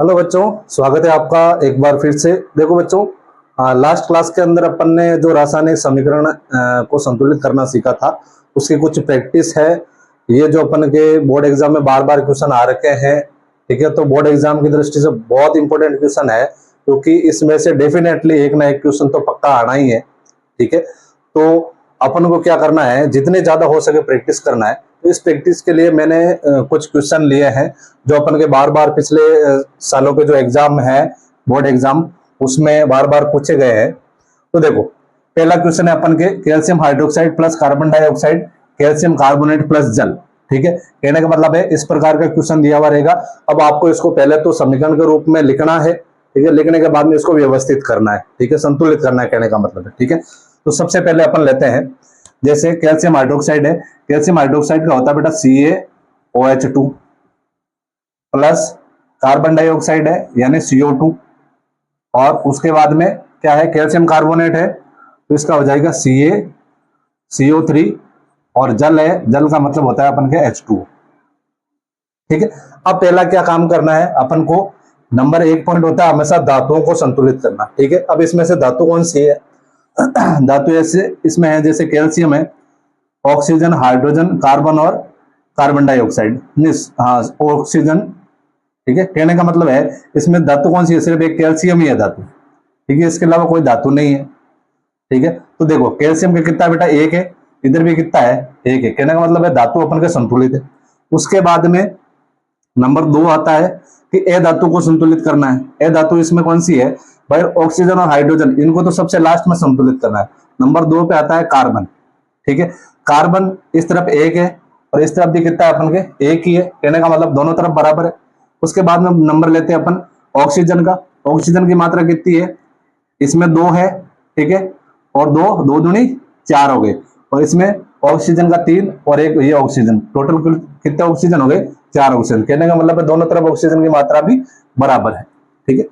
Hello बच्चों, स्वागत है आपका एक बार फिर से। देखो बच्चों, लास्ट क्लास के अंदर अपन ने जो रासायनिक समीकरण को संतुलित करना सीखा था, उसकी कुछ प्रैक्टिस है। ये जो अपन के बोर्ड एग्जाम में बार बार क्वेश्चन आ रखे हैं, ठीक है। तो बोर्ड एग्जाम की दृष्टि से बहुत इंपॉर्टेंट क्वेश्चन है, क्योंकि इसमें से डेफिनेटली एक ना एक क्वेश्चन तो पक्का आना ही है, ठीक है। तो अपन को क्या करना है, जितने ज्यादा हो सके प्रैक्टिस करना है। तो इस प्रैक्टिस के लिए मैंने कुछ क्वेश्चन लिए हैं जो अपन के बार बार पिछले सालों के जो एग्जाम है, बोर्ड एग्जाम, उसमें बार बार पूछे गए हैं। तो देखो, पहला क्वेश्चन है अपन के calcium hydroxide plus carbon dioxide, calcium carbonate plus जल, ठीक है। कहने का मतलब है इस प्रकार का क्वेश्चन दिया हुआ रहेगा। अब आपको इसको पहले तो समीकरण के रूप में लिखना है, ठीक है। लिखने के बाद में इसको व्यवस्थित करना है, ठीक है, संतुलित करना है, कहने का मतलब है, ठीक है। तो सबसे पहले अपन लेते हैं, जैसे कैल्शियम हाइड्रोक्साइड है। कैल्शियम हाइड्रोक्साइड का होता है बेटा CaOH2 प्लस कार्बन डाइऑक्साइड है यानी CO2, और उसके बाद में क्या है, कैल्शियम कार्बोनेट है, तो इसका हो जाएगा CaCO3, और जल है, जल का मतलब होता है अपन के H2, ठीक है। अब पहला क्या काम करना है अपन को, नंबर 1 पॉइंट होता है हमेशा धातुओं को संतुलित करना, ठीक है। अब इसमें से धातु कौन सी है? धातु ऐसे इसमें है, जैसे कैल्शियम है, ऑक्सीजन, हाइड्रोजन, कार्बन और कार्बन डाइऑक्साइड, हाँ ऑक्सीजन, ठीक है। कहने का मतलब है इसमें धातु कौन सी है, सिर्फ एक कैल्शियम ही है धातु, ठीक है, इसके अलावा कोई धातु नहीं है, ठीक है। तो देखो कैल्शियम का कितना बेटा, 1 है, इधर भी कितना है, 1 है। कहने का मतलब है धातु अपन के संतुलित है। उसके बाद में नंबर 2 आता है कि ए धातु को संतुलित करना है। ए धातु इसमें कौन सी है भाई, ऑक्सीजन और हाइड्रोजन, इनको तो सबसे लास्ट में संतुलित करना है। नंबर 2 पे आता है कार्बन, ठीक है। कार्बन इस तरफ 1 है और इस तरफ भी कितना है अपन के, 1 ही है। कहने का मतलब दोनों तरफ बराबर है। उसके बाद में नंबर लेते हैं अपन ऑक्सीजन का। ऑक्सीजन की मात्रा कितनी है, इसमें 2 है, ठीक है, और 2 दूनी 4 हो गए, और इसमें ऑक्सीजन का 3 और 1 ये ऑक्सीजन, टोटल कितने ऑक्सीजन हो गए, 4 ऑक्सीजन। कहने का मतलब है दोनों तरफ ऑक्सीजन की मात्रा भी बराबर है, ठीक है।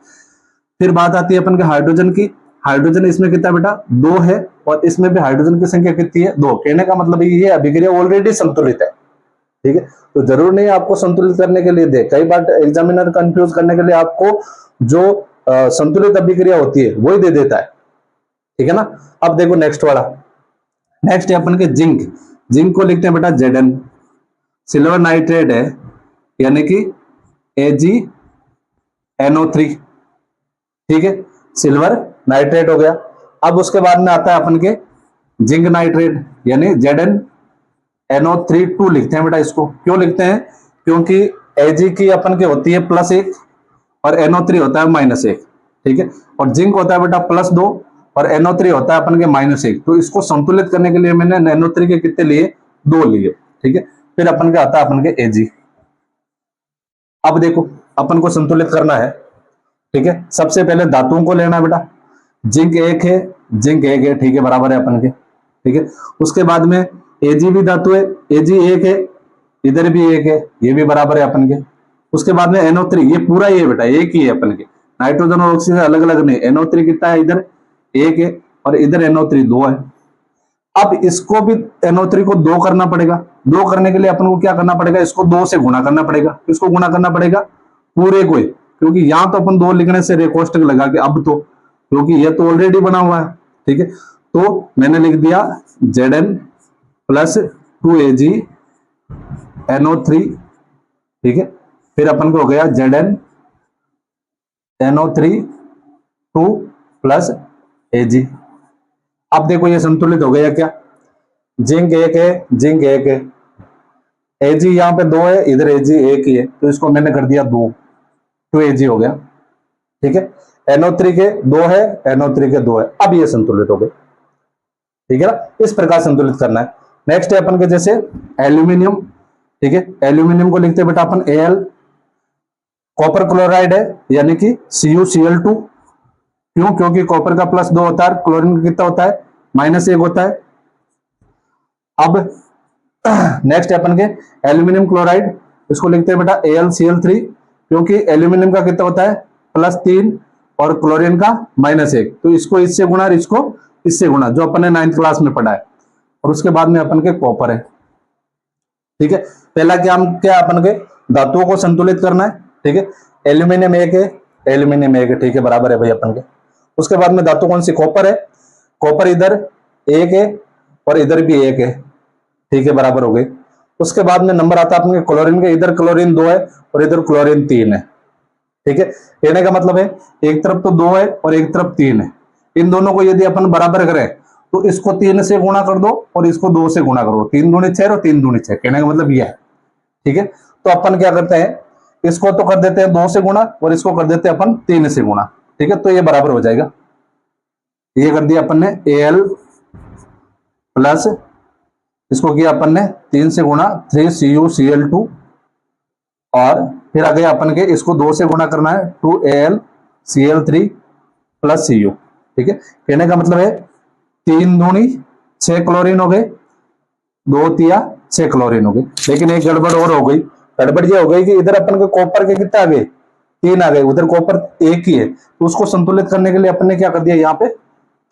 फिर बात आती है अपन के हाइड्रोजन की। हाइड्रोजन इसमें कितना बेटा, 2 है, और इसमें भी हाइड्रोजन की संख्या कितनी है, 2। कहने का मतलब ये अभिक्रिया ऑलरेडी संतुलित है, ठीक है। तो जरूर नहीं आपको संतुलित करने के लिए दे, कई बार एग्जामिनर कंफ्यूज करने के लिए आपको जो संतुलित अभिक्रिया होती है वही दे देता है, ठीक है ना। अब देखो नेक्स्ट वाला, नेक्स्ट है अपन के जिंक। जिंक को लिखते हैं बेटा Zn। सिल्वर नाइट्रेट है यानी कि AgNO3, ठीक है, सिल्वर नाइट्रेट हो गया। अब उसके बाद में आता है अपन के जिंक नाइट्रेट यानी ZnNO3 2 लिखते हैं बेटा। इसको क्यों लिखते हैं, क्योंकि Ag की अपन के होती है +1 और NO3 होता है -1, ठीक है, और जिंक होता है बेटा +2 और NO3 होता है अपन के -1। तो इसको संतुलित करने के लिए मैंने NO3 के कितने लिए, 2 लिए, ठीक है। फिर अपन का आता है अपन के Ag। अब देखो अपन को संतुलित करना है, ठीक है। सबसे पहले धातुओं को लेना है बेटा। जिंक 1 है, जिंक 1 है, ठीक है, बराबर है अपन के, ठीक है। उसके बाद में Ag भी धातु है, Ag 1 है, इधर भी 1 है, ये भी बराबर है अपन के। उसके बाद में NO3, ये पूरा ये बेटा 1 ही है अपन के, नाइट्रोजन और ऑक्सीजन अलग अलग नहीं। NO3 कितना है, इधर 1 है और इधर NO3 2 है। अब इसको भी NO3 को 2 करना पड़ेगा। 2 करने के लिए अपन को क्या करना पड़ेगा, इसको 2 से गुणा करना पड़ेगा। इसको गुणा करना पड़ेगा पूरे को, क्योंकि यहां तो अपन 2 लिखने से कोष्टक लगा के, अब तो क्योंकि ये तो ऑलरेडी बना हुआ है, ठीक है। तो मैंने लिख दिया Zn + 2AgNO3, ठीक है। फिर अपन को हो गया ZnNO3 2 + Ag। अब देखो ये संतुलित हो गया क्या, जिंक 1 है, जिंक 1 है, Ag यहाँ पे 2 है, इधर Ag 1 ही है, तो इसको मैंने कर दिया 2 Ag हो गया, ठीक है। NO3 के 2 है, NO3 के 2 है, अब ये संतुलित हो गए, ठीक है ना। इस प्रकार संतुलित करना है। नेक्स्ट है अपन के जैसे एल्यूमिनियम, ठीक है। एल्यूमिनियम को लिखते हैं बेटा अपन Al। कॉपर क्लोराइड है यानी कि CuCl2, क्यों, क्योंकि कॉपर का +2 होता है, क्लोरीन का कितना होता है, -1 होता है। अब नेक्स्ट है अपन के एल्यूमिनियम क्लोराइड, इसको लिखते हैं बेटा AlCl3, क्योंकि एल्यूमिनियम का कितना होता है, +3 और क्लोरीन का -1। तो इसको इससे गुणा और इसको इससे गुणा, जो अपन ने 9th क्लास में पढ़ा है। और उसके बाद में अपन के कॉपर है, ठीक है। पहला क्या अपन के धातुओं को संतुलित करना है, ठीक है। एल्यूमिनियम एक है, एल्यूमिनियम एक है, ठीक है, बराबर है भाई अपन के। उसके बाद में धातु कौन सी, कॉपर है, कॉपर इधर एक है और इधर भी एक है, ठीक है, बराबर हो गई। उसके बाद में नंबर आता है अपने क्लोरीन के, इधर क्लोरीन 2 है और इधर क्लोरीन 3 है, ठीक है। कहने का मतलब है एक तरफ तो 2 है और एक तरफ 3 है, इन दोनों को यदि अपन बराबर करें तो इसको 3 से गुणा कर दो और इसको 2 से गुणा करो, 3 दूनी 6 और 3 दूनी 6, कहने का मतलब यह है, ठीक है। तो अपन क्या करते हैं, इसको तो कर देते हैं 2 से गुणा और इसको कर देते हैं अपन 3 से गुणा, ठीक है, तो ये बराबर हो जाएगा। ये कर दिया अपन ने Al प्लस इसको किया अपन ने 3 से गुणा 3CuCl2 और फिर आ गया अपन के इसको 2 से गुणा करना है 2AlCl3 प्लस Cu, ठीक है। कहने का मतलब है 3 दूनी 6 क्लोरीन हो गए, 2 तिया 6 क्लोरीन हो गई। लेकिन एक गड़बड़ और हो गई, गड़बड़ ये हो गई कि इधर अपन के कॉपर के कितने आ गए, 3 आ गए, उधर कॉपर एक ही है, तो उसको संतुलित करने के लिए अपन ने क्या कर दिया, यहाँ पे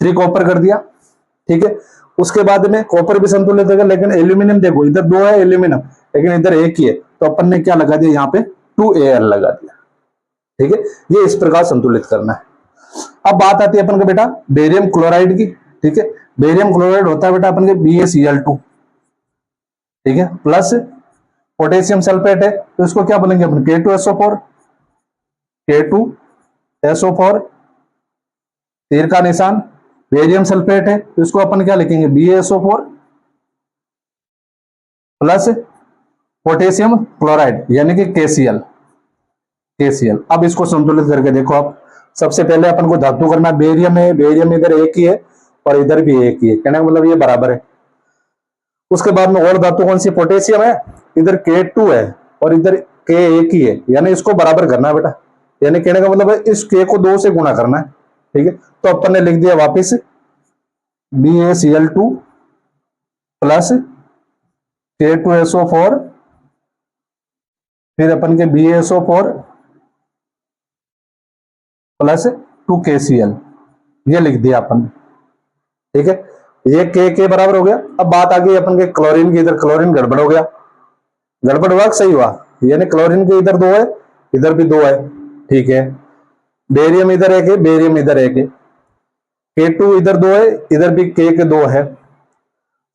3 कॉपर कर दिया, ठीक है। उसके बाद में कॉपर भी संतुलित होगा, लेकिन एल्यूमिनियम देखो इधर 2 है एल्यूमिनियम, लेकिन इधर एक ही है, तो अपन ने क्या लगा दिया, यहाँ पे 2Al लगा दिया, ठीक है। ये इस प्रकार संतुलित करना है। अब बात आती है अपन का बेटा बेरियम क्लोराइड की, ठीक है। बेरियम क्लोराइड होता है बेटा अपन के BaCl2, ठीक है, प्लस पोटेशियम सल्फेट है, तो इसको क्या बोलेंगे अपन K2SO4, K2SO4 तीर का निशान, बेरियम सल्फेट है तो इसको अपन क्या लिखेंगे BaSO4 प्लस पोटेशियम क्लोराइड यानी कि KCl। अब इसको संतुलित करके देखो आप, सबसे पहले अपन को धातु करना, बेरियम है, बेरियम इधर एक ही है और इधर भी एक ही है, कहने का मतलब ये बराबर है। उसके बाद में और धातु कौन सी, पोटेशियम है, इधर K2 है और इधर K एक ही है, यानी इसको बराबर करना है बेटा, यानी कहने का मतलब है इस K को 2 से गुणा करना है, ठीक है। तो अपन ने लिख दिया वापिस BaCl2 प्लस K2SO4 फिर अपन के BaSO4 प्लस 2KCl, ये लिख दिया अपन, ठीक है। ये के बराबर हो गया। अब बात आ गई अपन के क्लोरीन की, इधर क्लोरीन गड़बड़ हो गया, गड़बड़ हुआ सही हुआ, यानी क्लोरीन के इधर 2 है इधर भी 2 है, ठीक है। बेरियम इधर एक है, बेरियम इधर एक है, K2 इधर 2 है इधर भी K के 2 है,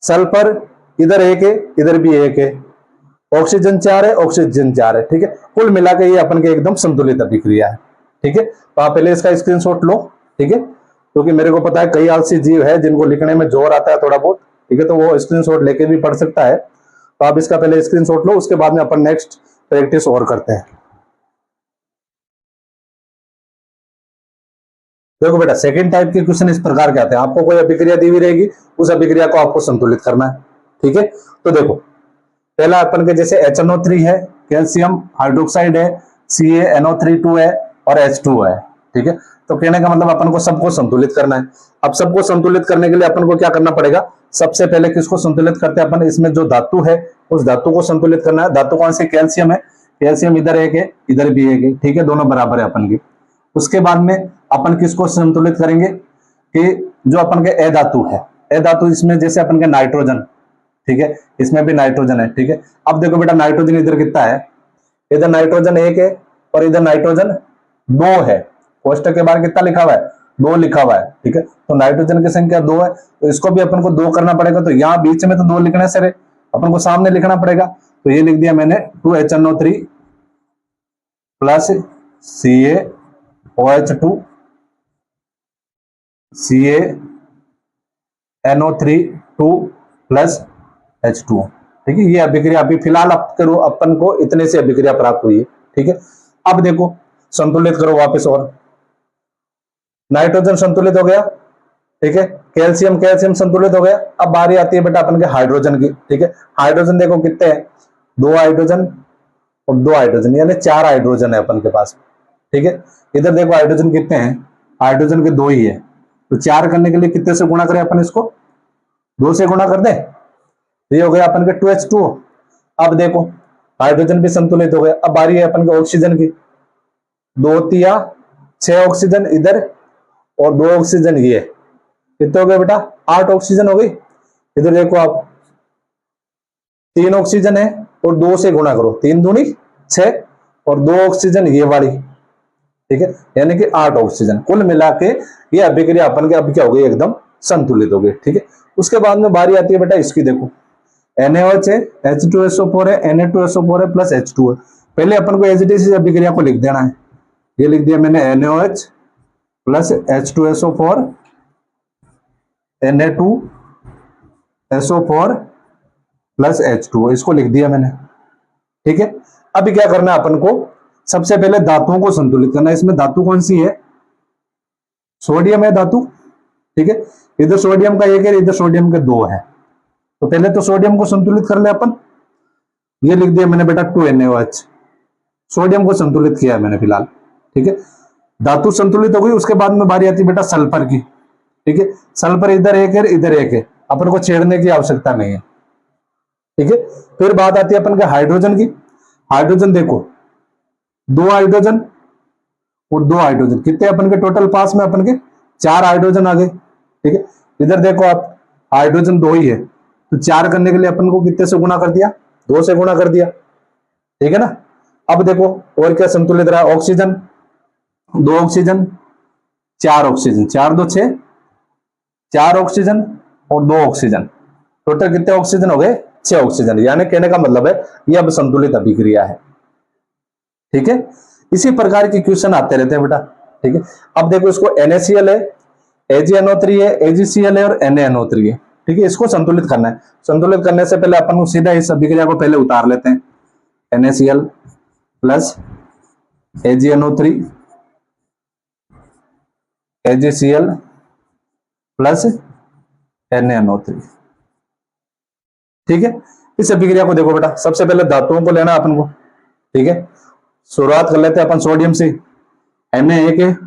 सल्फर इधर एक है इधर भी एक है, ऑक्सीजन 4 है ऑक्सीजन 4 है, ठीक है। कुल मिला के ये अपन के एकदम संतुलित अभिक्रिया है, ठीक है। तो आप पहले इसका स्क्रीनशॉट लो, ठीक है, क्योंकि मेरे को पता है कई आलसी जीव है जिनको लिखने में जोर आता है थोड़ा बहुत, ठीक है, तो वो स्क्रीनशॉट लेके भी पढ़ सकता है। तो आप इसका पहले स्क्रीनशॉट लो, उसके बाद में अपन नेक्स्ट प्रैक्टिस और करते हैं। देखो बेटा सेकंड टाइप के क्वेश्चन इस प्रकार के आते हैं, आपको कोई अभिक्रिया दी हुई रहेगी, उस अभिक्रिया को आपको संतुलित करना है, ठीक है। तो देखो पहला अपन के जैसे HNO3 है, कैल्शियम हाइड्रोक्साइड है, CaNO3 है और H2 है, ठीक है। तो कहने का मतलब अपन को सबको संतुलित करना है। अब सबको संतुलित करने के लिए अपन को क्या करना पड़ेगा, सबसे पहले किसको संतुलित करते हैं अपन, इसमें जो धातु है उस धातु को संतुलित करना है। धातु कौन सी, कैल्शियम है, कैल्शियम इधर एक है इधर भी एक है, ठीक है, दोनों बराबर है अपन की। उसके बाद में अपन किसको संतुलित करेंगे कि जो अपन के ए धातु है, ए धातु इसमें जैसे अपन के नाइट्रोजन, ठीक है, इसमें भी नाइट्रोजन है, ठीक है। अब देखो बेटा नाइट्रोजन इधर कितना है, इधर नाइट्रोजन 1 है और इधर नाइट्रोजन 2 है, कोष्टक के बाहर कितना लिखा हुआ है, 2 लिखा हुआ है, ठीक है। तो नाइट्रोजन की संख्या 2 है, तो इसको भी अपन को 2 करना पड़ेगा, तो यहाँ बीच में तो 2 लिखने से अपन को सामने लिखना पड़ेगा, तो ये लिख दिया मैंने 2HNO3 plus CaOH2 CaNO3 2 plus H2, ठीक है। ये अभिक्रिया अभी फिलहाल अपन को इतने से अभिक्रिया प्राप्त हुई है, ठीक है। अब देखो संतुलित करो वापस, और नाइट्रोजन संतुलित हो गया, ठीक है, कैल्शियम कैल्शियम संतुलित हो गया। अब बारी आती है बेटा अपन के हाइड्रोजन की, ठीक है। हाइड्रोजन देखो कितने हैं, 2 हाइड्रोजन और 2 हाइड्रोजन, यानी 4 हाइड्रोजन है अपन के पास, ठीक है। इधर देखो हाइड्रोजन कितने हैं, हाइड्रोजन के 2 ही है, तो 4 करने के लिए कितने से गुणा करें अपन, इसको 2 से गुणा कर दे, ये हो गया अपन के 2H2। अब देखो हाइड्रोजन भी संतुलित हो गया। अब बारी है अपन के ऑक्सीजन की, 2 तिया 6 ऑक्सीजन इधर और 2 ऑक्सीजन ये, कितने हो गए बेटा, 8 ऑक्सीजन हो गई। इधर देखो आप 3 ऑक्सीजन है और 2 से गुणा करो, 3 दूनी 6, और 2 ऑक्सीजन ये वाली, ठीक है, यानी कि 8 ऑक्सीजन। कुल मिला के ये अभिक्रिया अपन के अब क्या हो गई, एकदम संतुलित हो गई, ठीक है। उसके बाद में बारी आती है बेटा इसकी, देखो NaOH है, H2SO4 है, Na2SO4 है प्लस H2 है। पहले अपन को एज इट इज अभिक्रिया को लिख देना है। ये लिख दिया मैंने NaOH plus H2SO4 Na2SO4 plus H2, इसको लिख दिया मैंने, ठीक है। अभी क्या करना है अपन को, सबसे पहले धातुओं को संतुलित करना है। इसमें धातु कौन सी है, सोडियम है धातु, ठीक है। इधर सोडियम का 1 है, इधर सोडियम के 2 है। तो पहले तो सोडियम को संतुलित कर ले अपन। ये लिख दिया मैंने बेटा 2NaOH, सोडियम को संतुलित किया है मैंने फिलहाल, ठीक है। धातु संतुलित हो गई। उसके बाद में बारी आती है बेटा सल्फर की, ठीक है। सल्फर इधर 1 है, इधर 1 है, अपन को छेड़ने की आवश्यकता नहीं है, ठीक है। फिर बात आती है अपन के हाइड्रोजन की। हाइड्रोजन देखो 2 हाइड्रोजन और 2 हाइड्रोजन, कितने अपन के टोटल पास में, अपन के 4 हाइड्रोजन आ गए, ठीक है। इधर देखो आप हाइड्रोजन 2 ही है, तो 4 करने के लिए अपन को कितने से गुणा कर दिया, 2 से गुणा कर दिया, ठीक है ना। अब देखो और क्या संतुलित रहा, ऑक्सीजन 2 ऑक्सीजन 4 ऑक्सीजन, 4 2 6, 4 ऑक्सीजन और 2 ऑक्सीजन, टोटल कितने ऑक्सीजन हो गए, 6 ऑक्सीजन। यानी कहने का मतलब है ये अब संतुलित अभिक्रिया है, ठीक है। इसी प्रकार के क्वेश्चन आते रहते हैं बेटा, ठीक है। अब देखो इसको NaCl है, AgNO3 है, AgCl है और NaNO3 है, ठीक है। इसको संतुलित करना है। संतुलित करने से पहले अपन सीधा इस अभिक्रिया को पहले उतार लेते हैं। NaCl plus AgNO3 AgCl plus NaNO3, ठीक है। इस अभिक्रिया को देखो बेटा, सबसे पहले धातुओं को लेना अपन को, ठीक है। शुरुआत कर लेते हैं अपन सोडियम से। Na 1 है,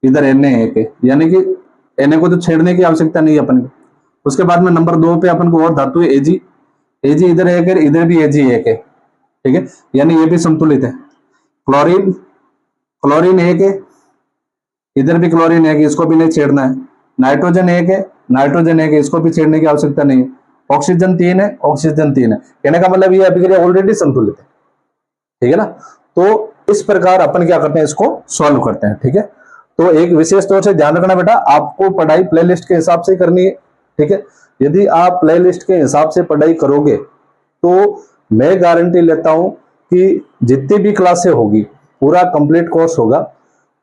इधर Na 1 है, यानी कि Na को तो छेड़ने की आवश्यकता नहीं है अपन को। उसके बाद में नंबर 2 पे अपन को और धातु है Ag, Ag इधर 1 है, इधर भी Ag 1 है, ठीक है, यानी ये भी संतुलित है। क्लोरीन, क्लोरीन 1 है, इधर भी क्लोरीन 1 है, इसको भी नहीं छेड़ना है। नाइट्रोजन 1 है, नाइट्रोजन 1 है, इसको भी छेड़ने की आवश्यकता नहीं है। ऑक्सीजन 3 है, ऑक्सीजन 3 है, कहने का मतलब ये अभिक्रिया ऑलरेडी संतुलित है, ठीक है ना। तो इस प्रकार अपन क्या करते हैं, इसको सॉल्व करते हैं, ठीक है। तो एक विशेष तौर से ध्यान रखना बेटा, आपको पढ़ाई प्लेलिस्ट के हिसाब से करनी है, ठीक है। यदि आप प्लेलिस्ट के हिसाब से पढ़ाई करोगे तो मैं गारंटी लेता हूं कि जितनी भी क्लासें होगी, पूरा कंप्लीट कोर्स होगा,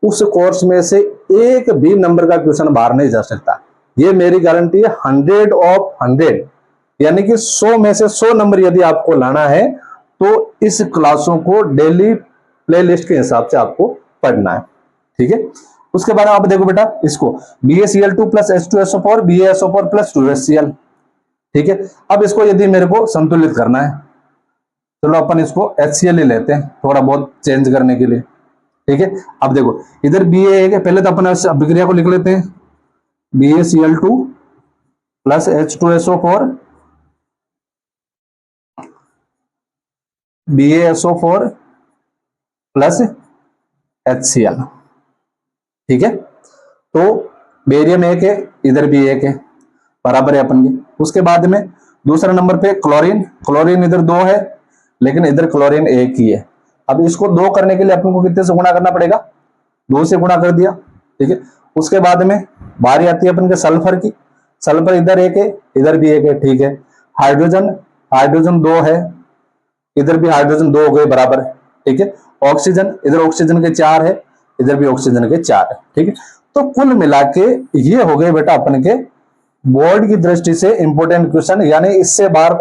उस कोर्स में से एक भी नंबर का क्वेश्चन बाहर नहीं जा सकता। ये मेरी गारंटी है 100 ऑफ 100, यानी कि 100 में से 100 नंबर यदि आपको लाना है तो इस क्लासों को डेली प्लेलिस्ट के हिसाब से आपको पढ़ना है, ठीक है। उसके बाद आप देखो बेटा इसको BaCl2 plus H2SO4 BaSO4 plus 2HCl, ठीक है। अब इसको यदि मेरे को संतुलित करना है, चलो अपन इसको HCl ही लेते हैं थोड़ा बहुत चेंज करने के लिए, ठीक है। अब देखो इधर Ba है, पहले तो अपन अभिक्रिया को लिख लेते हैं। BaCl2 plus H2SO4 BaSO4 plus HCl, ठीक है। तो बेरियम 1 है, इधर भी 1 है, बराबर है अपन के। उसके बाद में दूसरा नंबर पे क्लोरीन, क्लोरीन इधर 2 है, लेकिन इधर क्लोरीन 1 ही है। अब इसको 2 करने के लिए अपन को कितने से गुणा करना पड़ेगा, 2 से गुणा कर दिया, ठीक है। उसके बाद में बारी आती है अपन के सल्फर की। सल्फर इधर 1 है, इधर भी 1 है, ठीक है। हाइड्रोजन, हाइड्रोजन 2 है, इधर भी हाइड्रोजन 2 हो गए, बराबर है, ठीक है। ऑक्सीजन, इधर ऑक्सीजन के 4 है, इधर भी ऑक्सीजन के 4 है, ठीक है। तो कुल मिला के ये हो गए बेटा अपन के बोर्ड की दृष्टि से इंपॉर्टेंट क्वेश्चन, यानी इससे बाहर